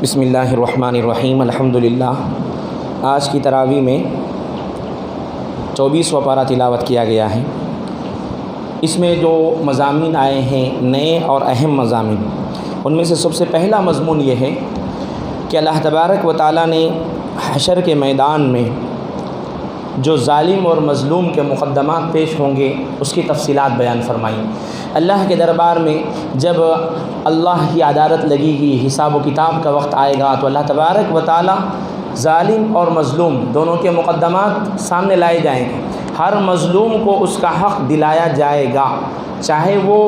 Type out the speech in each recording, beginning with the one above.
بسم اللہ الرحمن الرحیم الحمدللہ۔ آج کی تراویح میں 24واں پارہ تلاوت کیا گیا ہے۔ اس میں جو مضامین آئے ہیں نئے اور اہم مضامین، ان میں سے سب سے پہلا مضمون یہ ہے کہ اللہ تبارک و تعالیٰ نے حشر کے میدان میں جو ظالم اور مظلوم کے مقدمات پیش ہوں گے اس کی تفصیلات بیان فرمائیں۔ اللہ کے دربار میں جب اللہ کی عدالت لگے گی، حساب و کتاب کا وقت آئے گا، تو اللہ تبارک و تعالیٰ ظالم اور مظلوم دونوں کے مقدمات سامنے لائے جائیں گے۔ ہر مظلوم کو اس کا حق دلایا جائے گا، چاہے وہ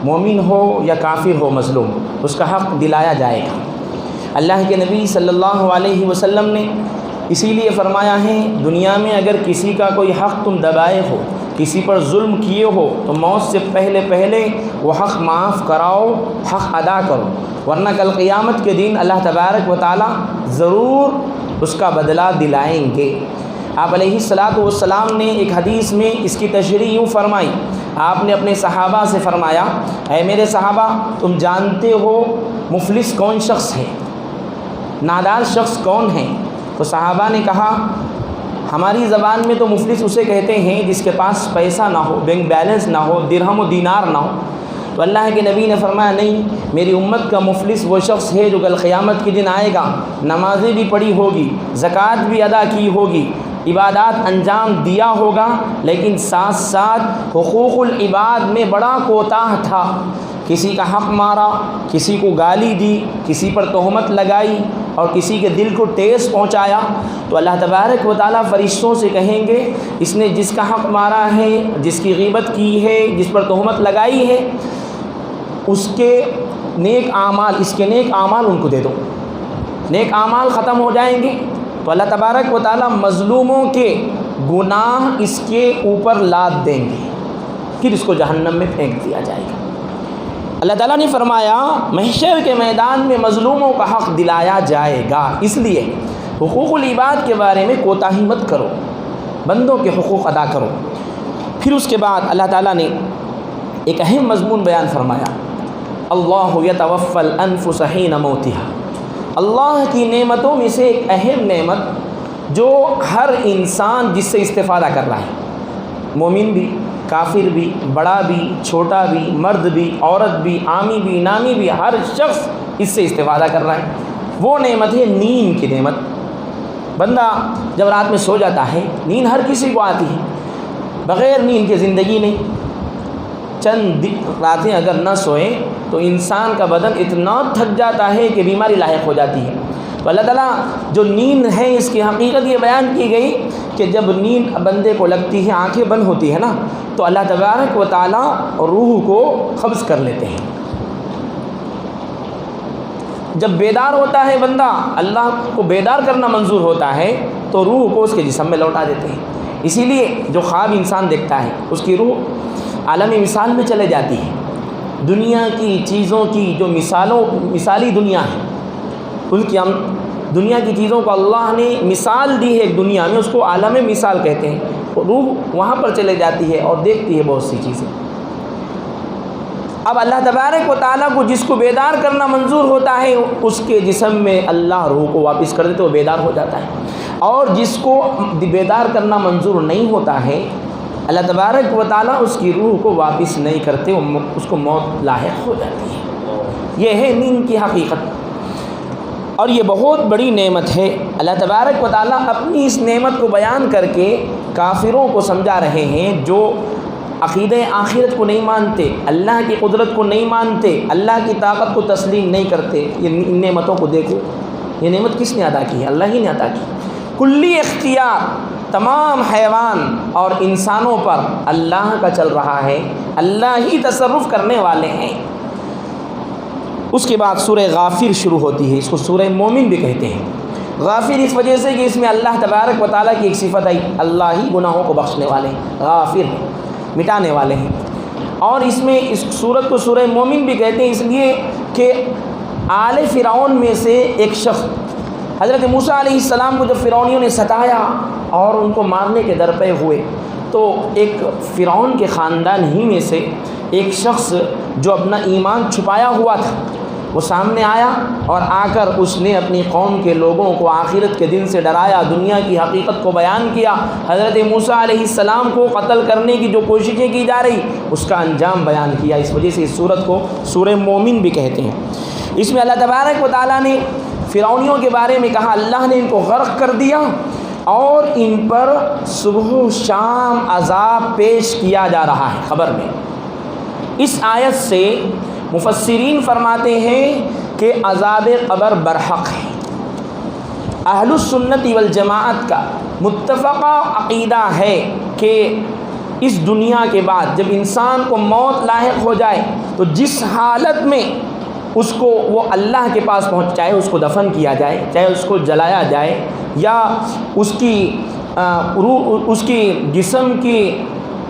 مومن ہو یا کافر ہو، مظلوم اس کا حق دلایا جائے گا۔ اللہ کے نبی صلی اللہ علیہ وسلم نے اسی لیے فرمایا ہے، دنیا میں اگر کسی کا کوئی حق تم دبائے ہو، کسی پر ظلم کیے ہو، تو موت سے پہلے وہ حق معاف کراؤ، حق ادا کرو، ورنہ کل قیامت کے دن اللہ تبارک و تعالیٰ ضرور اس کا بدلہ دلائیں گے۔ آپ علیہ الصلاۃ والسلام نے ایک حدیث میں اس کی تشریح یوں فرمائی۔ آپ نے اپنے صحابہ سے فرمایا، اے میرے صحابہ، تم جانتے ہو مفلس کون شخص ہے، نادار شخص کون ہے؟ تو صحابہ نے کہا، ہماری زبان میں تو مفلس اسے کہتے ہیں جس کے پاس پیسہ نہ ہو، بینک بیلنس نہ ہو، درہم و دینار نہ ہو۔ تو اللہ کے نبی نے فرمایا، نہیں، میری امت کا مفلس وہ شخص ہے جو کل قیامت کے دن آئے گا، نمازیں بھی پڑھی ہوگی، زکوٰۃ بھی ادا کی ہوگی، عبادات انجام دیا ہوگا، لیکن ساتھ ساتھ حقوق العباد میں بڑا کوتاہ تھا، کسی کا حق مارا، کسی کو گالی دی، کسی پر تہمت لگائی اور کسی کے دل کو ٹھیس پہنچایا۔ تو اللہ تبارک و تعالیٰ فرشتوں سے کہیں گے، اس نے جس کا حق مارا ہے، جس کی غیبت کی ہے، جس پر تہمت لگائی ہے، اس کے نیک اعمال ان کو دے دو، نیک اعمال ختم ہو جائیں گے۔ تو اللہ تبارک و تعالیٰ مظلوموں کے گناہ اس کے اوپر لاد دیں گے، پھر اس کو جہنم میں پھینک دیا جائے گا۔ اللہ تعالیٰ نے فرمایا، محشر کے میدان میں مظلوموں کا حق دلایا جائے گا، اس لیے حقوق العباد کے بارے میں کوتاہی مت کرو، بندوں کے حقوق ادا کرو۔ پھر اس کے بعد اللہ تعالیٰ نے ایک اہم مضمون بیان فرمایا، اللہ یتوفی الانفس حین موتها۔ اللہ کی نعمتوں میں سے ایک اہم نعمت جو ہر انسان جس سے استفادہ کر رہا ہے، مومن بھی، کافر بھی، بڑا بھی، چھوٹا بھی، مرد بھی، عورت بھی، عامی بھی، نامی بھی، ہر شخص اس سے استفادہ کر رہا ہے، وہ نعمت ہے نیند کی نعمت۔ بندہ جب رات میں سو جاتا ہے، نیند ہر کسی کو آتی ہے، بغیر نیند کے زندگی نہیں۔ چند راتیں اگر نہ سوئیں تو انسان کا بدن اتنا تھک جاتا ہے کہ بیماری لاحق ہو جاتی ہے۔ تو اللہ تعالیٰ جو نیند ہے اس کی حقیقت یہ بیان کی گئی کہ جب نیند بندے کو لگتی ہے، آنکھیں بند ہوتی ہے نا، تو اللہ تبارک و تعالیٰ روح کو قبض کر لیتے ہیں۔ جب بیدار ہوتا ہے بندہ، اللہ کو بیدار کرنا منظور ہوتا ہے، تو روح کو اس کے جسم میں لوٹا دیتے ہیں۔ اسی لیے جو خواب انسان دیکھتا ہے، اس کی روح عالم مثال میں چلے جاتی ہے۔ دنیا کی چیزوں کی جو مثالی دنیا ہے، ان کی ہم دنیا کی چیزوں کو اللہ نے مثال دی ہے ایک دنیا میں، اس کو عالم مثال کہتے ہیں۔ روح وہاں پر چلے جاتی ہے اور دیکھتی ہے بہت سی چیزیں۔ اب اللہ تبارک و تعالیٰ کو جس کو بیدار کرنا منظور ہوتا ہے، اس کے جسم میں اللہ روح کو واپس کر دیتے، وہ بیدار ہو جاتا ہے۔ اور جس کو بیدار کرنا منظور نہیں ہوتا ہے، اللہ تبارک و تعالیٰ اس کی روح کو واپس نہیں کرتے، اس کو موت لاحق ہو جاتی ہے۔ یہ ہے نیند کی حقیقت، اور یہ بہت بڑی نعمت ہے۔ اللہ تبارک و تعالیٰ اپنی اس نعمت کو بیان کر کے کافروں کو سمجھا رہے ہیں، جو عقیدہ آخرت کو نہیں مانتے، اللہ کی قدرت کو نہیں مانتے، اللہ کی طاقت کو تسلیم نہیں کرتے۔ ان نعمتوں کو دیکھو، یہ نعمت کس نے ادا کی ہے؟ اللہ ہی نے ادا کی۔ کلی اختیار تمام حیوان اور انسانوں پر اللہ کا چل رہا ہے، اللہ ہی تصرف کرنے والے ہیں۔ اس کے بعد سورہ غافر شروع ہوتی ہے، اس کو سورہ مومن بھی کہتے ہیں۔ غافر اس وجہ سے کہ اس میں اللہ تبارک و تعالیٰ کی ایک صفت آئی، اللہ ہی گناہوں کو بخشنے والے ہیں، غافر ہیں، مٹانے والے ہیں۔ اور اس میں اس سورت کو سورہ مومن بھی کہتے ہیں، اس لیے کہ آل فرعون میں سے ایک شخص، حضرت موسیٰ علیہ السلام کو جب فرعونیوں نے ستایا اور ان کو مارنے کے در پہ ہوئے، تو ایک فرعون کے خاندان ہی میں سے ایک شخص جو اپنا ایمان چھپایا ہوا تھا، وہ سامنے آیا اور آ کر اس نے اپنی قوم کے لوگوں کو آخرت کے دن سے ڈرایا، دنیا کی حقیقت کو بیان کیا۔ حضرت موسیٰ علیہ السلام کو قتل کرنے کی جو کوششیں کی جا رہی اس کا انجام بیان کیا۔ اس وجہ سے اس سورت کو سورہ مومن بھی کہتے ہیں۔ اس میں اللہ تبارک و تعالیٰ نے فرعونیوں کے بارے میں کہا اللہ نے ان کو غرق کر دیا اور ان پر صبح و شام عذاب پیش کیا جا رہا ہے قبر میں۔ اس آیت سے مفسرین فرماتے ہیں کہ عذاب قبر برحق ہے۔ اہل السنت والجماعت کا متفقہ عقیدہ ہے کہ اس دنیا کے بعد جب انسان کو موت لاحق ہو جائے تو جس حالت میں اس کو وہ اللہ کے پاس پہنچ، چاہے اس کو دفن کیا جائے، چاہے اس کو جلایا جائے، یا اس کی روح، اس کی جسم کی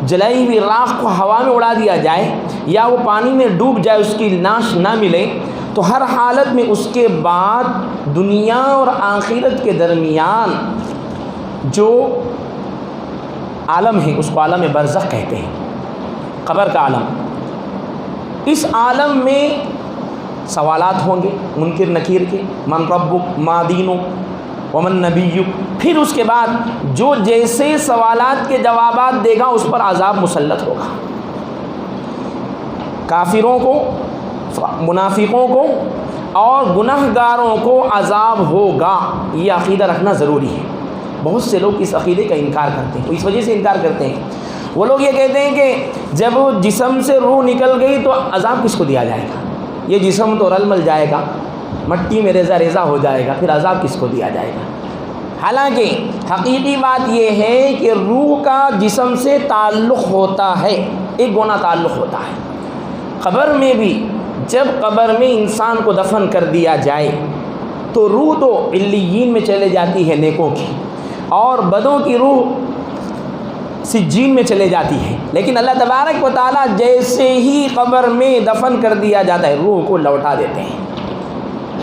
جلائی ہوئی راکھ کو ہوا میں اڑا دیا جائے، یا وہ پانی میں ڈوب جائے، اس کی لاش نہ ملے، تو ہر حالت میں اس کے بعد دنیا اور آخرت کے درمیان جو عالم ہے اس کو عالم برزخ کہتے ہیں، قبر کا عالم۔ اس عالم میں سوالات ہوں گے منکر نکیر کے، من ربک، ما دینک، ومن نبیک۔ پھر اس کے بعد جو جیسے سوالات کے جوابات دے گا اس پر عذاب مسلط ہوگا۔ کافروں کو، منافقوں کو اور گناہ گاروں کو عذاب ہوگا، یہ عقیدہ رکھنا ضروری ہے۔ بہت سے لوگ اس عقیدے کا انکار کرتے ہیں، اس وجہ سے انکار کرتے ہیں، وہ لوگ یہ کہتے ہیں کہ جب جسم سے روح نکل گئی تو عذاب کس کو دیا جائے گا، یہ جسم تو رل مل جائے گا، مٹی میں ریزہ ریزہ ہو جائے گا، پھر عذاب کس کو دیا جائے گا۔ حالانکہ حقیقی بات یہ ہے کہ روح کا جسم سے تعلق ہوتا ہے، ایک گونا تعلق ہوتا ہے۔ قبر میں بھی جب قبر میں انسان کو دفن کر دیا جائے تو روح تو علیین میں چلے جاتی ہے نیکوں کی، اور بدوں کی روح سجین میں چلے جاتی ہے، لیکن اللہ تبارک و تعالیٰ جیسے ہی قبر میں دفن کر دیا جاتا ہے روح کو لوٹا دیتے ہیں۔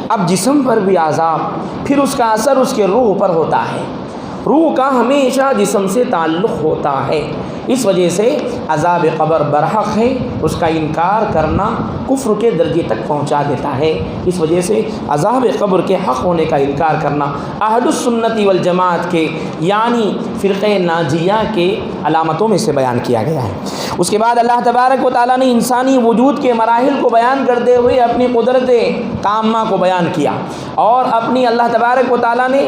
اب جسم پر بھی عذاب، پھر اس کا اثر اس کے روح پر ہوتا ہے، روح کا ہمیشہ جسم سے تعلق ہوتا ہے۔ اس وجہ سے عذاب قبر برحق ہے، اس کا انکار کرنا کفر کے درجے تک پہنچا دیتا ہے۔ اس وجہ سے عذاب قبر کے حق ہونے کا انکار کرنا اہل السنت والجماعت کے یعنی فرقہ ناجیہ کے علامتوں میں سے بیان کیا گیا ہے۔ اس کے بعد اللہ تبارک و تعالیٰ نے انسانی وجود کے مراحل کو بیان کرتے ہوئے اپنی قدرت تامہ کو بیان کیا، اور اپنی اللہ تبارک و تعالیٰ نے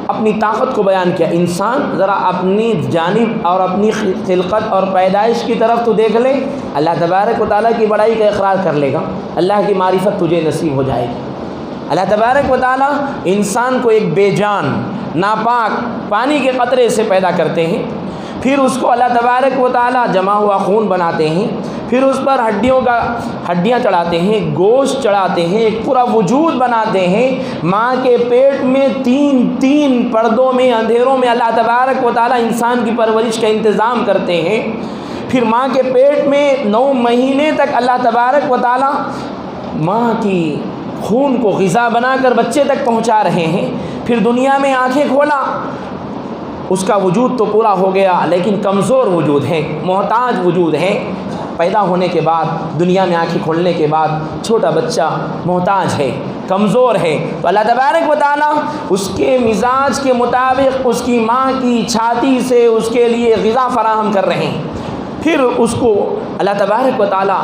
اپنی طاقت کو بیان کیا۔ انسان ذرا اپنی جانب اور اپنی خلقت اور پیدائش کی طرف تو دیکھ لے، اللہ تبارک و تعالیٰ کی بڑائی کا اقرار کر لے گا، اللہ کی معرفت تجھے نصیب ہو جائے گی۔ اللہ تبارک و تعالیٰ انسان کو ایک بے جان ناپاک پانی کے قطرے سے پیدا کرتے ہیں، پھر اس کو اللہ تبارک و تعالیٰ جمع ہوا خون بناتے ہیں، پھر اس پر ہڈیاں چڑھاتے ہیں، گوشت چڑھاتے ہیں، ایک پورا وجود بناتے ہیں۔ ماں کے پیٹ میں تین پردوں میں اندھیروں میں اللہ تبارک و تعالیٰ انسان کی پرورش کا انتظام کرتے ہیں۔ پھر ماں کے پیٹ میں 9 مہینے تک اللہ تبارک و تعالیٰ ماں کی خون کو غذا بنا کر بچے تک پہنچا رہے ہیں۔ پھر دنیا میں آنکھیں کھولا، اس کا وجود تو پورا ہو گیا لیکن کمزور وجود ہے، محتاج وجود ہے۔ پیدا ہونے کے بعد، دنیا میں آنکھیں کھولنے کے بعد چھوٹا بچہ محتاج ہے، کمزور ہے، تو اللہ تبارک و تعالیٰ اس کے مزاج کے مطابق اس کی ماں کی چھاتی سے اس کے لیے غذا فراہم کر رہے ہیں۔ پھر اس کو اللہ تبارک و تعالیٰ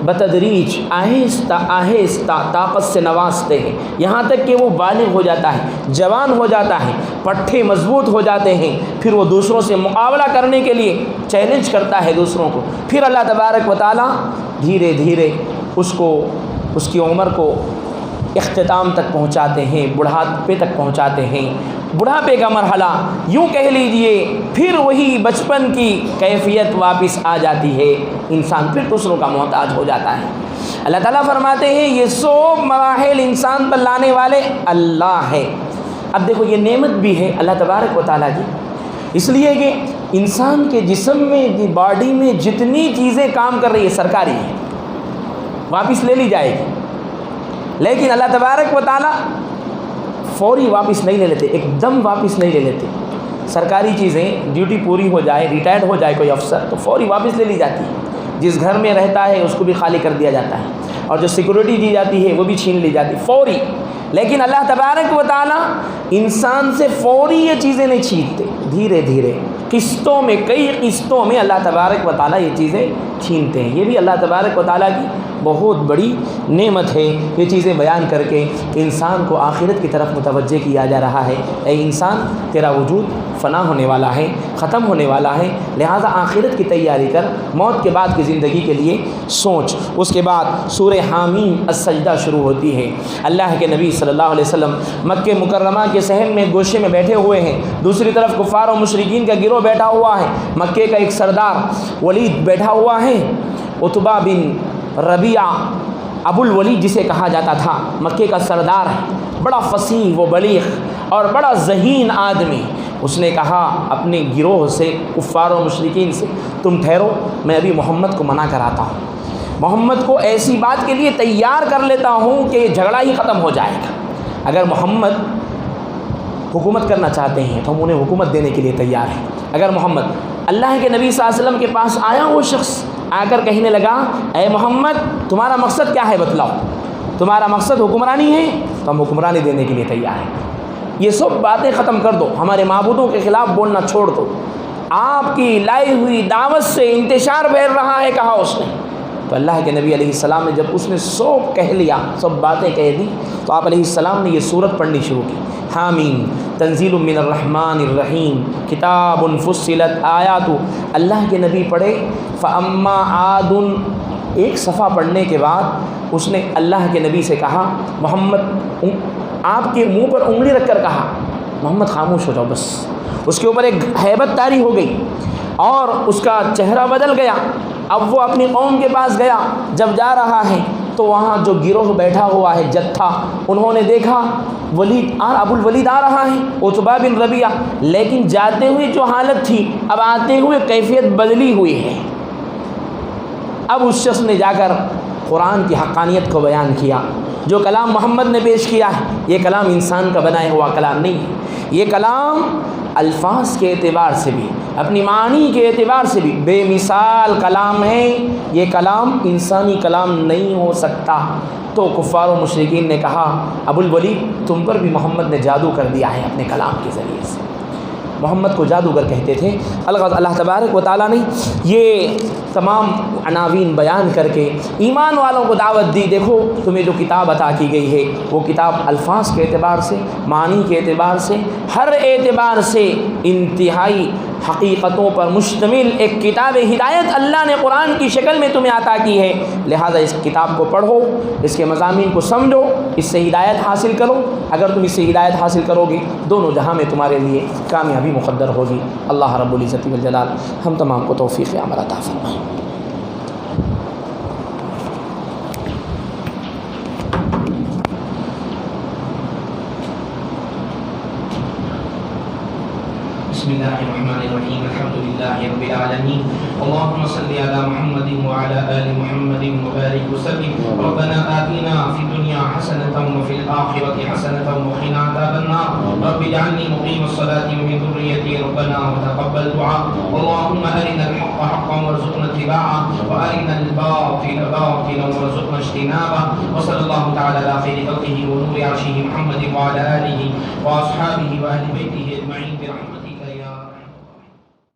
بتدریج آہستہ آہستہ طاقت سے نوازتے ہیں، یہاں تک کہ وہ بالغ ہو جاتا ہے، جوان ہو جاتا ہے، پٹھے مضبوط ہو جاتے ہیں۔ پھر وہ دوسروں سے مقابلہ کرنے کے لیے چیلنج کرتا ہے دوسروں کو۔ پھر اللہ تبارک و تعالیٰ دھیرے دھیرے اس کو، اس کی عمر کو اختتام تک پہنچاتے ہیں، بڑھاپے تک پہنچاتے ہیں۔ بڑھاپے کا مرحلہ یوں کہہ لیجئے، پھر وہی بچپن کی کیفیت واپس آ جاتی ہے، انسان پھر دوسروں کا محتاج ہو جاتا ہے۔ اللہ تعالیٰ فرماتے ہیں یہ سب مراحل انسان پر لانے والے اللہ ہے۔ اب دیکھو یہ نعمت بھی ہے اللہ تبارک و تعالیٰ کی، اس لیے کہ انسان کے جسم میں، باڈی میں جتنی چیزیں کام کر رہی ہے سرکاری ہے، واپس لے لی جائے گی، لیکن اللہ تبارک و تعالیٰ فوری واپس نہیں لے لیتے، ایک دم واپس نہیں لے لیتے۔ سرکاری چیزیں ڈیوٹی پوری ہو جائے، ریٹائرڈ ہو جائے کوئی افسر تو فوری واپس لے لی جاتی ہے، جس گھر میں رہتا ہے اس کو بھی خالی کر دیا جاتا ہے۔ اور جو سیکورٹی دی جاتی ہے وہ بھی چھین لی جاتی فوری. لیکن اللہ تبارک و تعالیٰ انسان سے فوری یہ چیزیں نہیں چھینتے، دھیرے دھیرے قسطوں میں، کئی قسطوں میں اللہ تبارک و تعالیٰ یہ چیزیں چھینتے ہیں. یہ بھی اللہ تبارک و تعالیٰ کی بہت بڑی نعمت ہے. یہ چیزیں بیان کر کے انسان کو آخرت کی طرف متوجہ کیا جا رہا ہے. اے انسان، تیرا وجود فنا ہونے والا ہے، ختم ہونے والا ہے، لہٰذا آخرت کی تیاری کر، موت کے بعد کی زندگی کے لیے سوچ. اس کے بعد سورہ حامیم السجدہ شروع ہوتی ہے. اللہ کے نبی صلی اللہ علیہ وسلم مکہ مکرمہ کے صحن میں گوشے میں بیٹھے ہوئے ہیں، دوسری طرف کفار و مشرکین کا گروہ بیٹھا ہوا ہے. مکے کا ایک سردار ولید بیٹھا ہوا ہے، عتبہ بن ربیعہ ابو الولید جسے کہا جاتا تھا، مکے کا سردار ہے، بڑا فصیح و بلیغ اور بڑا ذہین آدمی. اس نے کہا اپنے گروہ سے، کفار و مشرکین سے، تم ٹھہرو، میں ابھی محمد کو منع کراتا ہوں، محمد کو ایسی بات کے لیے تیار کر لیتا ہوں کہ یہ جھگڑا ہی ختم ہو جائے گا. اگر محمد حکومت کرنا چاہتے ہیں تو ہم انہیں حکومت دینے کے لیے تیار ہیں. اگر محمد، اللہ کے نبی صلی اللہ علیہ وسلم کے پاس آیا وہ شخص، آ کر کہنے لگا اے محمد تمہارا مقصد کیا ہے بتلاؤ، تمہارا مقصد حکمرانی ہے، تو ہم حکمرانی دینے کے لیے تیار ہیں. یہ سب باتیں ختم کر دو، ہمارے معبودوں کے خلاف بولنا چھوڑ دو، آپ کی لائی ہوئی دعوت سے انتشار پھیل رہا ہے. کہا اس نے. تو اللہ کے نبی علیہ السلام نے جب اس نے سب کہہ لیا، سب باتیں کہہ دی، تو آپ علیہ السلام نے یہ سورت پڑھنی شروع کی. حامیم تنزیل من الرحمن الرحیم کتاب فصلت آیات. اللہ کے نبی پڑھے فاما عاد، ایک صفحہ پڑھنے کے بعد اس نے اللہ کے نبی سے کہا، محمد، آپ کے منہ پر انگلی رکھ کر کہا محمد خاموش ہو جاؤ بس. اس کے اوپر ایک ہیبت طاری ہو گئی اور اس کا چہرہ بدل گیا. اب وہ اپنی قوم کے پاس گیا. جب جا رہا ہے تو وہاں جو گروہ بیٹھا ہوا ہے جتھا، انہوں نے دیکھا ابو الولید آ رہا ہے، عتبہ بن ربیعہ، لیکن جاتے ہوئے جو حالت تھی اب آتے ہوئے کیفیت بدلی ہوئی ہے. اب اس شخص نے جا کر قرآن کی حقانیت کو بیان کیا. جو کلام محمد نے پیش کیا ہے یہ کلام انسان کا بنایا ہوا کلام نہیں ہے. یہ کلام الفاظ کے اعتبار سے بھی، اپنی معنی کے اعتبار سے بھی بے مثال کلام ہے. یہ کلام انسانی کلام نہیں ہو سکتا. تو کفار و مشرکین نے کہا ابو الولید تم پر بھی محمد نے جادو کر دیا ہے اپنے کلام کے ذریعے سے. محمد کو جادوگر کہتے تھے. اللہ تبارک و تعالیٰ نے یہ تمام عناوین بیان کر کے ایمان والوں کو دعوت دی. دیکھو تمہیں جو کتاب عطا کی گئی ہے وہ کتاب الفاظ کے اعتبار سے، معنی کے اعتبار سے، ہر اعتبار سے انتہائی حقیقتوں پر مشتمل ایک کتاب ہدایت اللہ نے قرآن کی شکل میں تمہیں عطا کی ہے. لہذا اس کتاب کو پڑھو، اس کے مضامین کو سمجھو، اس سے ہدایت حاصل کرو. اگر تم اس سے ہدایت حاصل کرو گے دونوں جہاں میں تمہارے لیے کامیابی مقدر ہوگی. اللہ رب العزت والجلال ہم تمام کو توفیق عمل عطا فرمائے. بسم الله الرحمن الرحيم الحمد لله رب العالمين اللهم صل على محمد وعلى آل محمد وبارك وسلم. ربنا آتنا في الدنيا حسنة وفي الآخرة حسنة وقنا عذاب النار. رب اجعلني مقيم الصلاة ومن ذريتي ربنا وتقبل دعاء. اللهم أرنا الحق حقا وارزقنا اتباعه وأرنا الباطل باطلا وارزقنا اجتنابه. وصلى الله تعالى على خير خلقه ونور عرشه محمد وعلى آله وأصحابه وأهل بيته